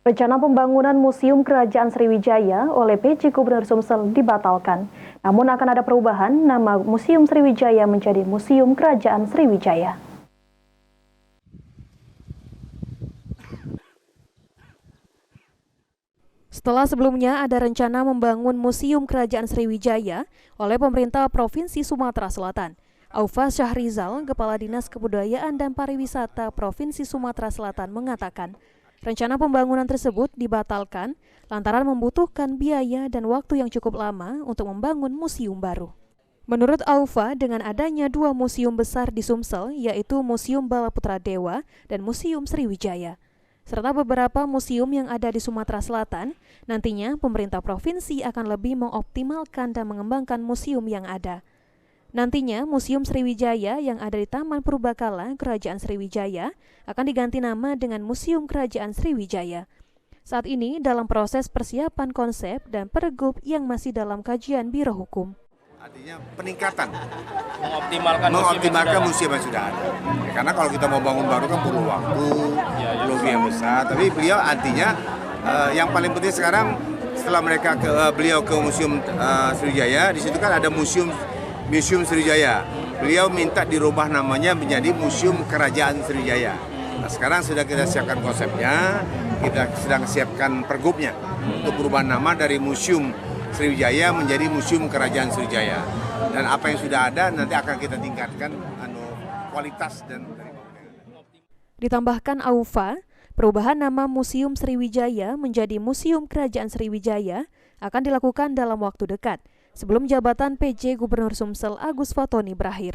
Rencana pembangunan Museum Kerajaan Sriwijaya oleh PJ Gubernur Sumsel dibatalkan. Namun akan ada perubahan nama Museum Sriwijaya menjadi Museum Kerajaan Sriwijaya. Setelah sebelumnya ada rencana membangun Museum Kerajaan Sriwijaya oleh pemerintah Provinsi Sumatera Selatan. Aufa Syahrizal, Kepala Dinas Kebudayaan dan Pariwisata Provinsi Sumatera Selatan mengatakan, rencana pembangunan tersebut dibatalkan lantaran membutuhkan biaya dan waktu yang cukup lama untuk membangun museum baru. Menurut Aufa, dengan adanya dua museum besar di Sumsel, yaitu Museum Bala Putra Dewa dan Museum Sriwijaya, serta beberapa museum yang ada di Sumatera Selatan, nantinya pemerintah provinsi akan lebih mengoptimalkan dan mengembangkan museum yang ada. Nantinya, Museum Sriwijaya yang ada di Taman Purbakala Kerajaan Sriwijaya akan diganti nama dengan Museum Kerajaan Sriwijaya. Saat ini dalam proses persiapan konsep dan pergub yang masih dalam kajian Biro Hukum. Artinya peningkatan, mengoptimalkan museum yang sudah ada. Karena kalau kita mau bangun baru kan perlu waktu, perlu biaya besar. Tapi beliau artinya yang paling penting sekarang setelah beliau ke Museum Sriwijaya, di situ kan ada Museum Sriwijaya. Beliau minta dirubah namanya menjadi Museum Kerajaan Sriwijaya. Nah, sekarang sudah kita siapkan konsepnya, kita sedang siapkan pergubnya untuk perubahan nama dari Museum Sriwijaya menjadi Museum Kerajaan Sriwijaya. Dan apa yang sudah ada nanti akan kita tingkatkan kualitas dan Ditambahkan Aufa, perubahan nama Museum Sriwijaya menjadi Museum Kerajaan Sriwijaya akan dilakukan dalam waktu dekat sebelum jabatan PJ Gubernur Sumsel Agus Fatoni berakhir.